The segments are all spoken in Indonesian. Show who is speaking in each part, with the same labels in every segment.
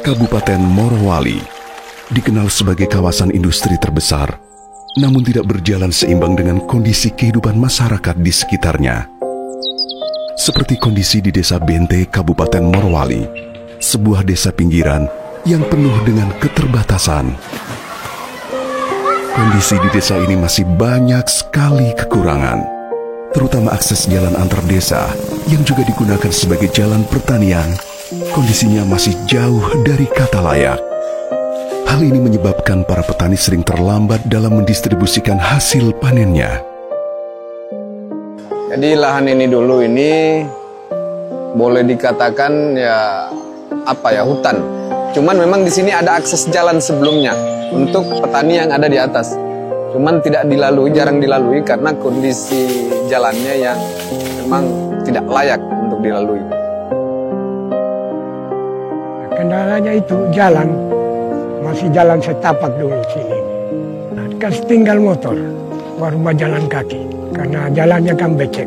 Speaker 1: Kabupaten Morowali dikenal sebagai kawasan industri terbesar, namun tidak berjalan seimbang dengan kondisi kehidupan masyarakat di sekitarnya. Seperti kondisi di Desa Bente, Kabupaten Morowali, sebuah desa pinggiran yang penuh dengan keterbatasan. Kondisi di desa ini masih banyak sekali kekurangan, terutama akses jalan antar desa yang juga digunakan sebagai jalan pertanian. Kondisinya masih jauh dari kata layak. Hal ini menyebabkan para petani sering terlambat dalam mendistribusikan hasil panennya.
Speaker 2: Jadi lahan ini dulu ini boleh dikatakan hutan. Cuman memang di sini ada akses jalan sebelumnya untuk petani yang ada di atas. Cuman tidak dilalui, jarang dilalui karena kondisi jalannya yang memang tidak layak untuk dilalui.
Speaker 3: Kendalanya itu jalan, masih jalan setapak dulu sini. Kasih tinggal motor, baru jalan kaki, karena jalannya kan becek.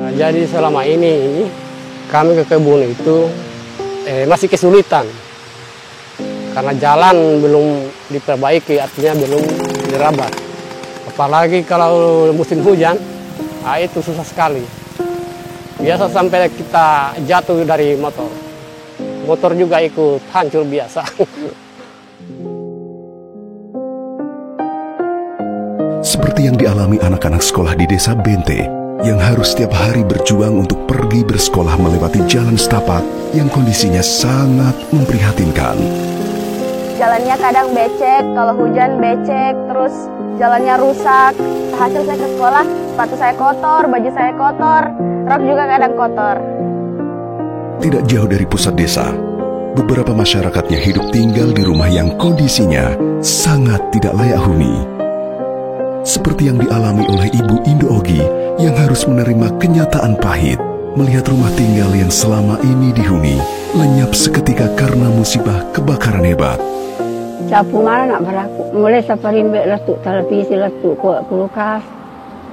Speaker 4: Nah, jadi selama ini kami ke kebun itu masih kesulitan. Karena jalan belum diperbaiki, artinya belum dirabat. Apalagi kalau musim hujan, itu susah sekali. Biasa sampai kita jatuh dari motor. Motor juga ikut hancur biasa.
Speaker 1: Seperti yang dialami anak-anak sekolah di Desa Bente yang harus setiap hari berjuang untuk pergi bersekolah melewati jalan setapak yang kondisinya sangat memprihatinkan.
Speaker 5: Jalannya kadang becek, kalau hujan becek, terus jalannya rusak. Hasil saya ke sekolah, sepatu saya kotor, baju saya kotor, rok juga kadang kotor.
Speaker 1: Tidak jauh dari pusat desa, beberapa masyarakatnya hidup tinggal di rumah yang kondisinya sangat tidak layak huni. Seperti yang dialami oleh Ibu Indo Ogi yang harus menerima kenyataan pahit melihat rumah tinggal yang selama ini dihuni lenyap seketika karena musibah kebakaran hebat.
Speaker 6: Sapu mana nak beraku, mulai saparimbe letuk televisi, letuk kulkas,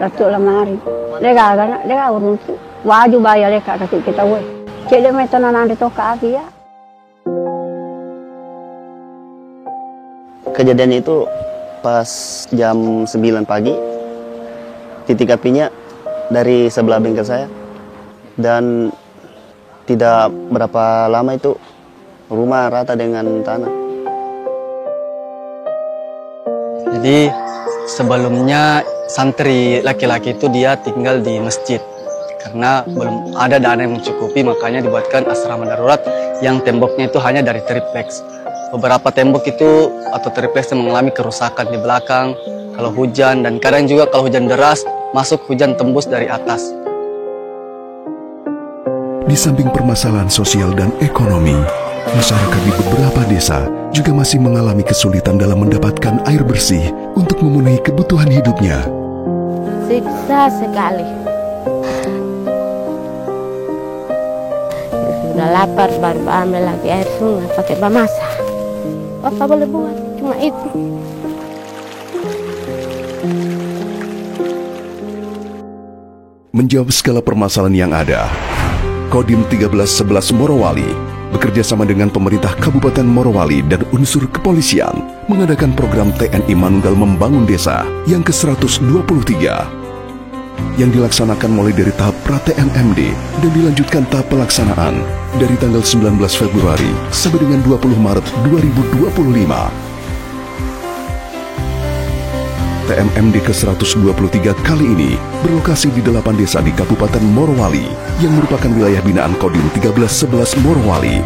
Speaker 6: letuk lemari. Lega urun tu, waju bayar leka kasih kita weh. Cek dia metonan di toka api ya.
Speaker 7: Kejadian itu pas jam 9 pagi, titik apinya dari sebelah bengkel saya. Dan tidak berapa lama itu rumah rata dengan tanah.
Speaker 8: Jadi sebelumnya santri laki-laki itu dia tinggal di masjid. Karena belum ada dana yang mencukupi, makanya dibuatkan asrama darurat yang temboknya itu hanya dari triplex. Beberapa tembok itu atau triplex yang mengalami kerusakan di belakang kalau hujan, dan kadang juga kalau hujan deras masuk hujan tembus dari atas.
Speaker 1: Di samping permasalahan sosial dan ekonomi, masyarakat di beberapa desa juga masih mengalami kesulitan dalam mendapatkan air bersih untuk memenuhi kebutuhan hidupnya.
Speaker 6: Siksa sekali. Sudah lapar baru ambil lagi air sungai pakai bamasak. Apa boleh buat? Cuma itu.
Speaker 1: Menjawab skala permasalahan yang ada, Kodim 1311 Morowali bekerja sama dengan pemerintah Kabupaten Morowali dan unsur kepolisian mengadakan program TNI Manunggal Membangun Desa yang ke-123 yang dilaksanakan mulai dari tahap pra-TNMD dan dilanjutkan tahap pelaksanaan dari tanggal 19 Februari sampai dengan 20 Maret 2025. TNMD ke-123 kali ini berlokasi di 8 desa di Kabupaten Morowali yang merupakan wilayah binaan Kodim 1311 Morowali.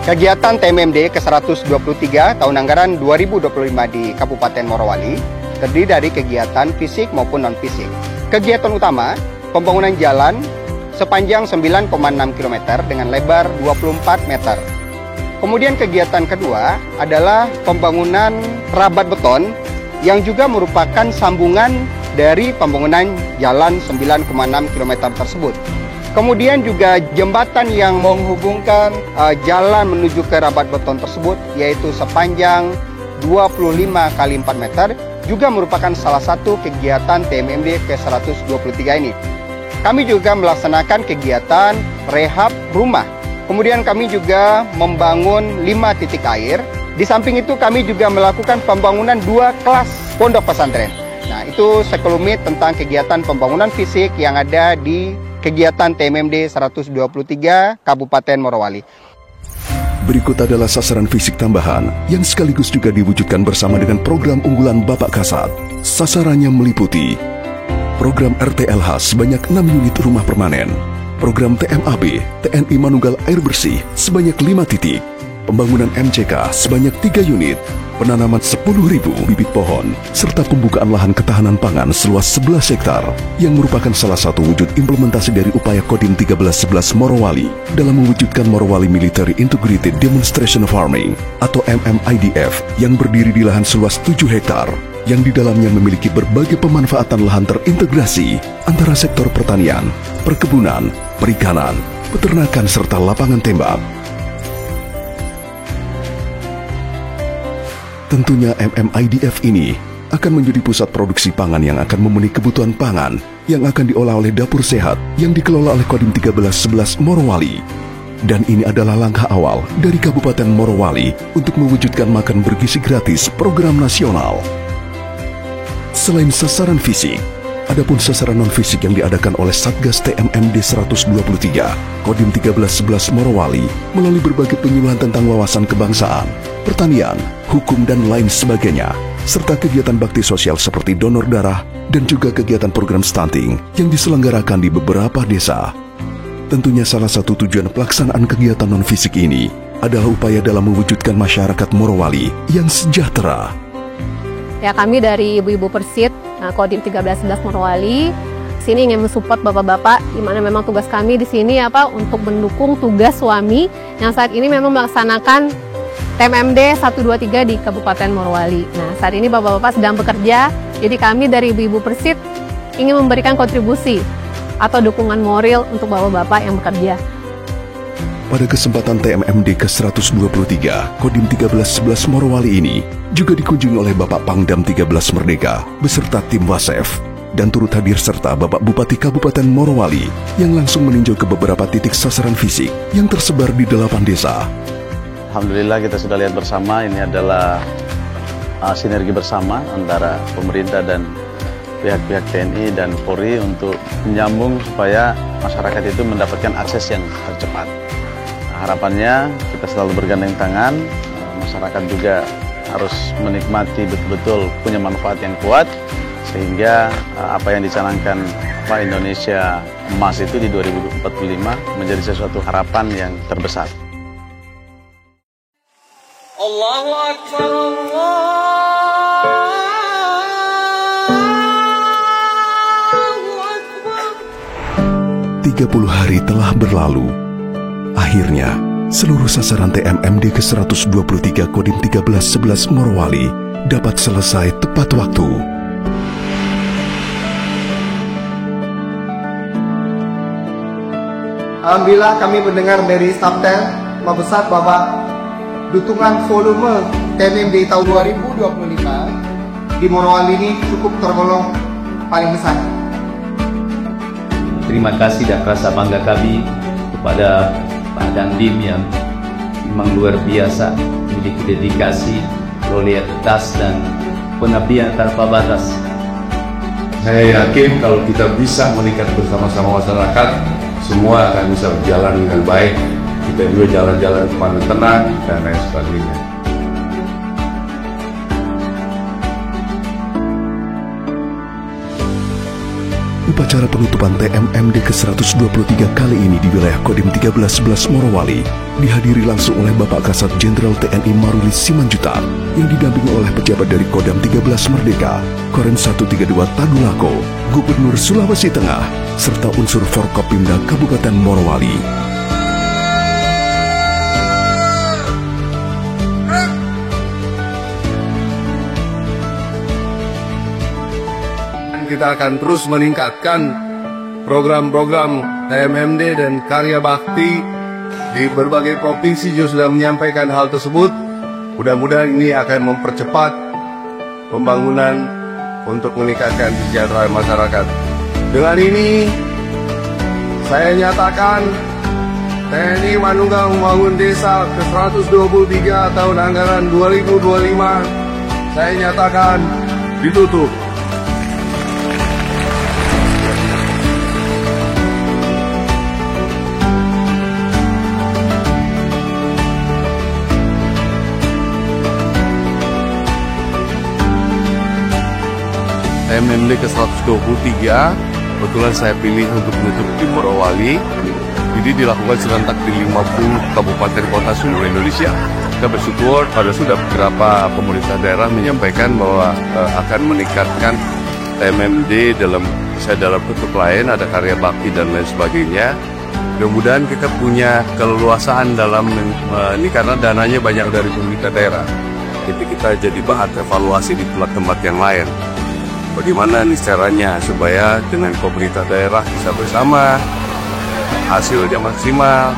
Speaker 9: Kegiatan TNMD ke-123 tahun anggaran 2025 di Kabupaten Morowali terdiri dari kegiatan fisik maupun non-fisik. Kegiatan utama, pembangunan jalan sepanjang 9,6 km dengan lebar 24 meter. Kemudian kegiatan kedua adalah pembangunan rabat beton yang juga merupakan sambungan dari pembangunan jalan 9,6 km tersebut. Kemudian juga jembatan yang menghubungkan jalan menuju ke rabat beton tersebut, yaitu sepanjang 25 kali 4 meter, juga merupakan salah satu kegiatan TNMD ke-123 ini. Kami juga melaksanakan kegiatan rehab rumah Kemudian kami juga membangun 5 titik air. Di samping itu kami juga melakukan pembangunan 2 kelas pondok pesantren. Nah, itu sekelumit tentang kegiatan pembangunan fisik yang ada di kegiatan TMMD 123 Kabupaten Morowali.
Speaker 1: Berikut adalah sasaran fisik tambahan yang sekaligus juga diwujudkan bersama dengan program unggulan Bapak Kasat. Sasarannya meliputi program RTLH sebanyak 6 unit rumah permanen, program TMAB, TNI Manunggal Air Bersih sebanyak 5 titik, pembangunan MCK sebanyak 3 unit, penanaman 10.000 bibit pohon, serta pembukaan lahan ketahanan pangan seluas 11 hektar yang merupakan salah satu wujud implementasi dari upaya Kodim 1311 Morowali dalam mewujudkan Morowali Military Integrated Demonstration Farming atau MMIDF yang berdiri di lahan seluas 7 hektar yang di dalamnya memiliki berbagai pemanfaatan lahan terintegrasi antara sektor pertanian, perkebunan, perikanan, peternakan, serta lapangan tembak. Tentunya MMIDF ini akan menjadi pusat produksi pangan yang akan memenuhi kebutuhan pangan yang akan diolah oleh dapur sehat yang dikelola oleh Kodim 1311 Morowali. Dan ini adalah langkah awal dari Kabupaten Morowali untuk mewujudkan makan bergizi gratis program nasional. Selain sasaran fisik, adapun sasaran non-fisik yang diadakan oleh Satgas TMMD 123 Kodim 1311 Morowali melalui berbagai penyuluhan tentang wawasan kebangsaan, pertanian, hukum, dan lain sebagainya, serta kegiatan bakti sosial seperti donor darah dan juga kegiatan program stunting yang diselenggarakan di beberapa desa. Tentunya salah satu tujuan pelaksanaan kegiatan non-fisik ini adalah upaya dalam mewujudkan masyarakat Morowali yang sejahtera.
Speaker 10: Ya, kami dari Ibu-Ibu Persit, Kodim 1311 Morowali, sini ingin mensupport bapak-bapak, di mana memang tugas kami di sini untuk mendukung tugas suami yang saat ini memang melaksanakan TMMD 123 di Kabupaten Morowali. Nah, saat ini bapak-bapak sedang bekerja, jadi kami dari Ibu-Ibu Persit ingin memberikan kontribusi atau dukungan moral untuk bapak-bapak yang bekerja.
Speaker 1: Pada kesempatan TMMD ke-123 Kodim 1311 Morowali ini juga dikunjungi oleh Bapak Pangdam 13 Merdeka beserta tim Wasef dan turut hadir serta Bapak Bupati Kabupaten Morowali yang langsung meninjau ke beberapa titik sasaran fisik yang tersebar di 8 desa.
Speaker 11: Alhamdulillah kita sudah lihat bersama, ini adalah sinergi bersama antara pemerintah dan pihak-pihak TNI dan Polri untuk menyambung supaya masyarakat itu mendapatkan akses yang tercepat. Harapannya kita selalu bergandeng tangan, masyarakat juga harus menikmati betul-betul punya manfaat yang kuat, sehingga apa yang dicanangkan Pak Indonesia Emas itu di 2045 menjadi sesuatu harapan yang terbesar.
Speaker 12: Allahu Akbar,
Speaker 1: 30 hari telah berlalu. Akhirnya, seluruh sasaran TMMD ke-123 Kodim 1311 Morowali dapat selesai tepat waktu.
Speaker 9: Alhamdulillah kami mendengar dari Staftel Mabesat bahwa dukungan volume TMMD tahun 2025 di Morowali ini cukup tergolong paling besar.
Speaker 13: Terima kasih dan rasa bangga kami kepada Pak Dandim yang memang luar biasa, memiliki dedikasi, loyalitas, dan pengabdian tanpa batas.
Speaker 14: Saya yakin kalau kita bisa meningkat bersama-sama masyarakat, semua akan bisa berjalan dengan baik. Kita juga jalan-jalan kemana tenang dan lain sebagainya.
Speaker 1: Upacara penutupan TMMD ke-123 kali ini di wilayah Kodim 1311 Morowali dihadiri langsung oleh Bapak Kasat Jenderal TNI Maruli Simanjutat yang didampingi oleh pejabat dari Kodam 13 Merdeka, Korem 132 Tadulako, Gubernur Sulawesi Tengah, serta unsur Forkopimda Kabupaten Morowali.
Speaker 14: Kita akan terus meningkatkan program-program TMMD dan karya bakti di berbagai provinsi juga sudah menyampaikan hal tersebut. Mudah-mudahan ini akan mempercepat pembangunan untuk meningkatkan kesejahteraan masyarakat. Dengan ini saya nyatakan TNI Manunggal Membangun Desa ke-123 tahun anggaran 2025 saya nyatakan ditutup. TMMD ke-123 kebetulan saya pilih untuk menutup di Morowali. Jadi dilakukan serentak di 50 kabupaten kota seluruh Indonesia. Kita bersyukur sudah beberapa pemerintah daerah menyampaikan bahwa akan meningkatkan TMMD dalam bentuk lain, ada karya bakti dan lain sebagainya. Mudah-mudahan kita punya keleluasaan dalam ini karena dananya banyak dari pemerintah daerah. Jadi kita jadi bahan evaluasi di tempat yang lain. Bagaimana nih caranya supaya dengan pemerintah daerah bisa bersama, hasilnya maksimal.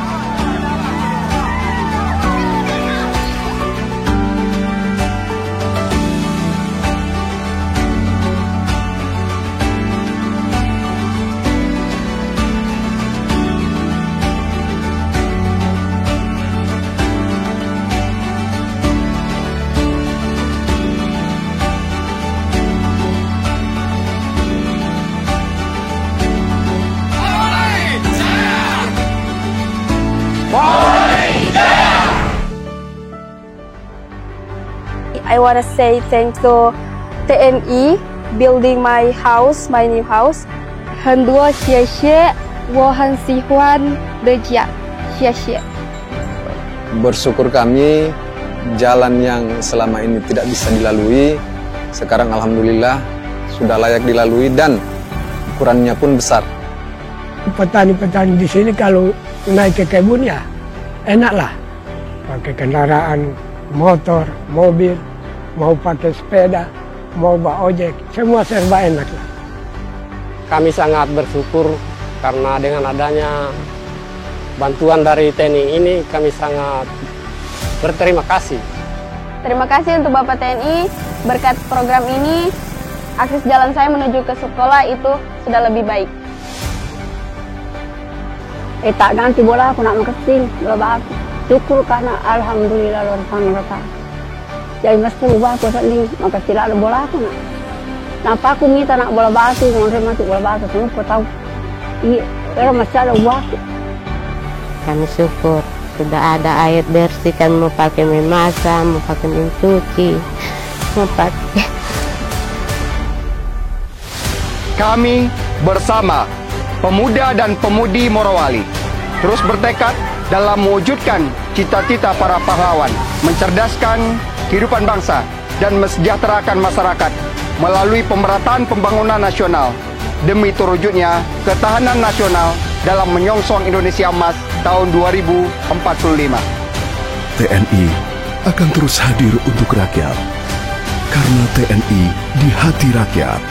Speaker 5: I want to say thanks to TNI building my house, my new house. 很多谢谢，我很喜欢的家，谢谢。
Speaker 2: Bersyukur kami jalan yang selama ini tidak bisa dilalui, sekarang alhamdulillah sudah layak dilalui dan ukurannya pun besar.
Speaker 3: Petani-petani di sini kalau naik ke kebun ya enaklah, pakai kendaraan motor, mobil, mau pakai sepeda, mau bawa ojek, semua serba enak lah.
Speaker 4: Kami sangat bersyukur karena dengan adanya bantuan dari TNI ini kami sangat berterima kasih.
Speaker 5: Terima kasih untuk Bapak TNI, berkat program ini akses jalan saya menuju ke sekolah itu sudah lebih baik.
Speaker 6: Tak ganti bola aku nak makasih bola baku. Syukur karena alhamdulillah luar biasa. Jadi mesti ubah aku sendiri makasih lah bola aku nak. Napa aku minta nak bola batu, ngomong masuk bola batu, semua aku tahu. Iya, kalau masih ada ubah.
Speaker 15: Kami syukur sudah ada air bersih, kan mau pakai memasak, mau pakai mencuci, mau pakai.
Speaker 9: Kami bersama pemuda dan pemudi Morowali terus bertekad dalam mewujudkan cita-cita para pahlawan, mencerdaskan kehidupan bangsa dan mesejahterakan masyarakat melalui pemerataan pembangunan nasional demi terwujudnya ketahanan nasional dalam menyongsong Indonesia Emas tahun 2045.
Speaker 1: TNI akan terus hadir untuk rakyat, karena TNI di hati rakyat.